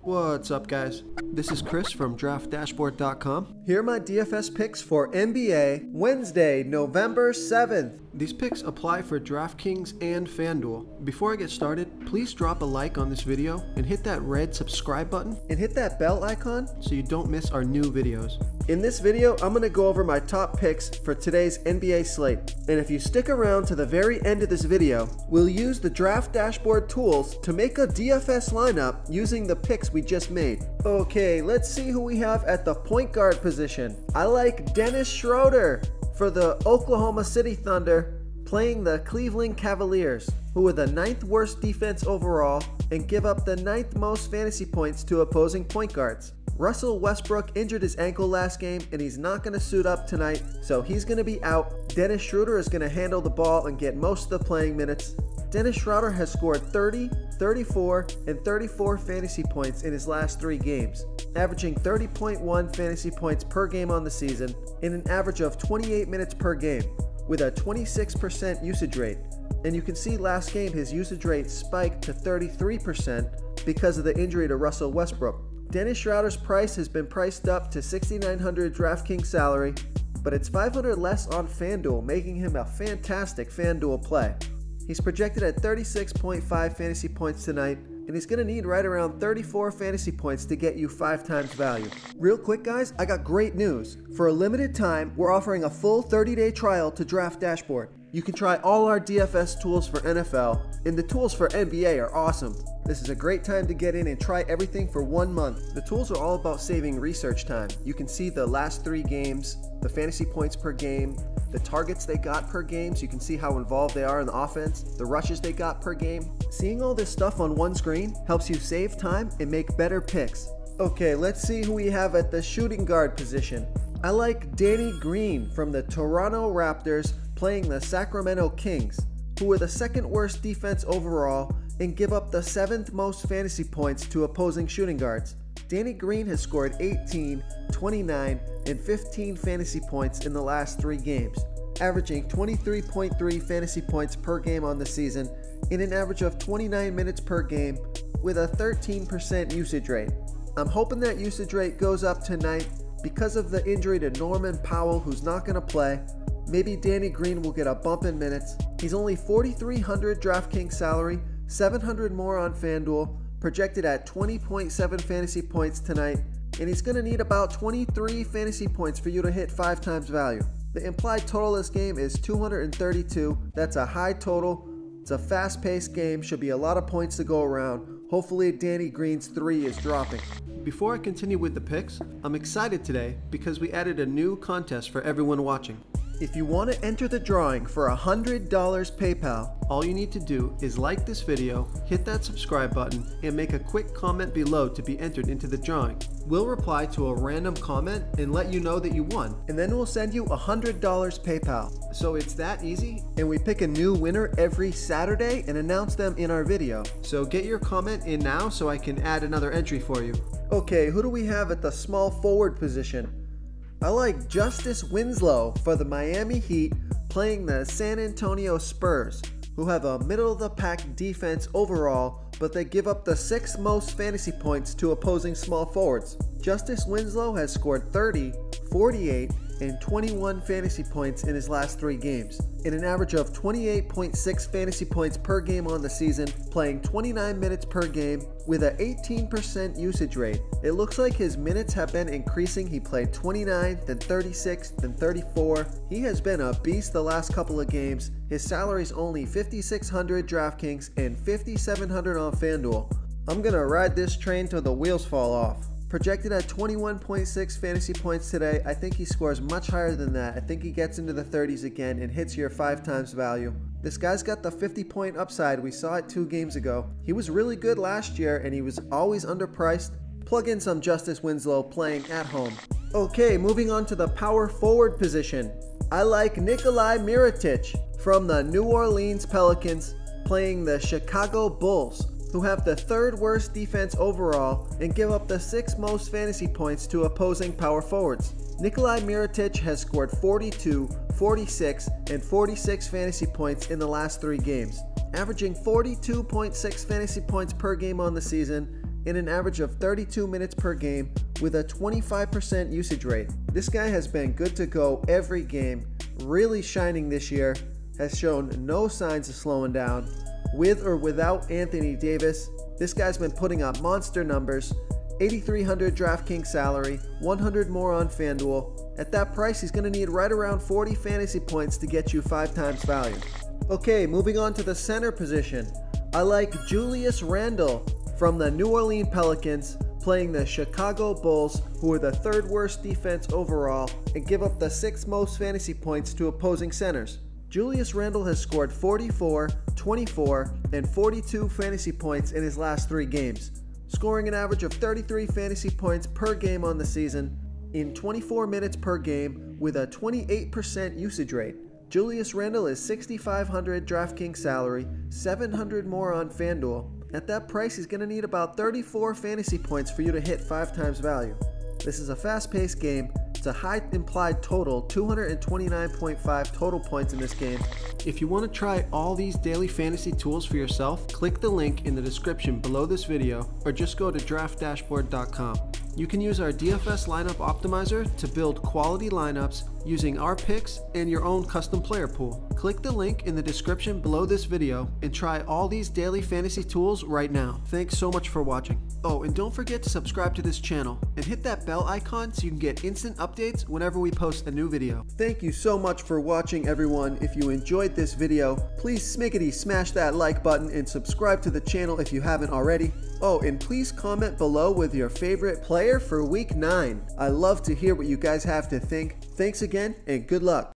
What's up, guys? This is Chris from DraftDashboard.com. Here are my DFS picks for NBA Wednesday, November 7th. These picks apply for DraftKings and FanDuel. Before I get started, please drop a like on this video and hit that red subscribe button and hit that bell icon so you don't miss our new videos. In this video, I'm going to go over my top picks for today's NBA slate. And if you stick around to the very end of this video, we'll use the Draft Dashboard tools to make a DFS lineup using the picks we just made. Okay, let's see who we have at the point guard position. I like Dennis Schröder for the Oklahoma City Thunder playing the Cleveland Cavaliers, who are the 9th worst defense overall and give up the 9th most fantasy points to opposing point guards. Russell Westbrook injured his ankle last game and he's not going to suit up tonight, so he's going to be out. Dennis Schröder is going to handle the ball and get most of the playing minutes. Dennis Schröder has scored 30, 34, and 34 fantasy points in his last 3 games, averaging 30.1 fantasy points per game on the season and an average of 28 minutes per game, with a 26% usage rate. And you can see last game his usage rate spiked to 33% because of the injury to Russell Westbrook. Dennis Schröder's price has been priced up to $6,900 DraftKings salary, but it's $500 less on FanDuel, making him a fantastic FanDuel play. He's projected at 36.5 fantasy points tonight, and he's going to need right around 34 fantasy points to get you 5 times value. Real quick, guys, I got great news. For a limited time, we're offering a full 30-day trial to Draft Dashboard. You can try all our DFS tools for NFL, and the tools for NBA are awesome. This is a great time to get in and try everything for 1 month. The tools are all about saving research time. You can see the last 3 games, the fantasy points per game, the targets they got per game, so you can see how involved they are in the offense, the rushes they got per game. Seeing all this stuff on one screen helps you save time and make better picks. Okay, let's see who we have at the shooting guard position. I like Danny Green from the Toronto Raptors playing the Sacramento Kings, who are the 2nd worst defense overall and give up the 7th most fantasy points to opposing shooting guards. Danny Green has scored 18, 29, and 15 fantasy points in the last 3 games, averaging 23.3 fantasy points per game on the season in an average of 29 minutes per game with a 13% usage rate. I'm hoping that usage rate goes up tonight because of the injury to Norman Powell, who's not going to play. Maybe Danny Green will get a bump in minutes. He's only $4,300 DraftKings salary, $700 more on FanDuel, projected at 20.7 fantasy points tonight, and he's going to need about 23 fantasy points for you to hit 5 times value. The implied total of this game is 232. That's a high total. It's a fast-paced game, should be a lot of points to go around. Hopefully Danny Green's 3 is dropping. Before I continue with the picks, I'm excited today because we added a new contest for everyone watching. If you want to enter the drawing for $100 PayPal, all you need to do is like this video, hit that subscribe button, and make a quick comment below to be entered into the drawing. We'll reply to a random comment and let you know that you won, and then we'll send you $100 PayPal. So it's that easy, and we pick a new winner every Saturday and announce them in our video. So get your comment in now so I can add another entry for you. Okay, who do we have at the small forward position? I like Justise Winslow for the Miami Heat playing the San Antonio Spurs, who have a middle-of-the-pack defense overall, but they give up the 6th most fantasy points to opposing small forwards. Justise Winslow has scored 30, 48, and 21 fantasy points in his last 3 games, in an average of 28.6 fantasy points per game on the season, playing 29 minutes per game with an 18% usage rate. It looks like his minutes have been increasing. He played 29, then 36, then 34. He has been a beast the last couple of games. His salary is only $5,600 DraftKings and $5,700 on FanDuel. I'm gonna ride this train till the wheels fall off. Projected at 21.6 fantasy points today, I think he scores much higher than that. I think he gets into the 30s again and hits your 5 times value. This guy's got the 50-point upside. We saw it 2 games ago. He was really good last year and he was always underpriced. Plug in some Justise Winslow playing at home. Okay, moving on to the power forward position. I like Nikolai Mirotic from the New Orleans Pelicans playing the Chicago Bulls, who have the 3rd worst defense overall and give up the 6th most fantasy points to opposing power forwards. Nikolai Mirotic has scored 42, 46, and 46 fantasy points in the last 3 games, averaging 42.6 fantasy points per game on the season and an average of 32 minutes per game with a 25% usage rate. This guy has been good to go every game, really shining this year, has shown no signs of slowing down. With or without Anthony Davis, this guy's been putting up monster numbers. 8,300 DraftKings salary, 100 more on FanDuel. At that price, he's going to need right around 40 fantasy points to get you 5 times value. Okay, moving on to the center position. I like Julius Randle from the New Orleans Pelicans, playing the Chicago Bulls, who are the 3rd worst defense overall and give up the 6th most fantasy points to opposing centers. Julius Randle has scored 44, 24, and 42 fantasy points in his last 3 games, scoring an average of 33 fantasy points per game on the season in 24 minutes per game with a 28% usage rate. Julius Randle is 6,500 DraftKings salary, 700 more on FanDuel. At that price, he's going to need about 34 fantasy points for you to hit 5 times value. This is a fast-paced game. It's a high implied total, 229.5 total points in this game. If you want to try all these daily fantasy tools for yourself, click the link in the description below this video or just go to draftdashboard.com. You can use our DFS lineup optimizer to build quality lineups using our picks and your own custom player pool. Click the link in the description below this video and try all these daily fantasy tools right now. Thanks so much for watching. Oh, and don't forget to subscribe to this channel and hit that bell icon so you can get instant updates whenever we post a new video. Thank you so much for watching, everyone. If you enjoyed this video, please smash that like button and subscribe to the channel if you haven't already. Oh, and please comment below with your favorite player for week 9. I love to hear what you guys have to think. Thanks again and good luck.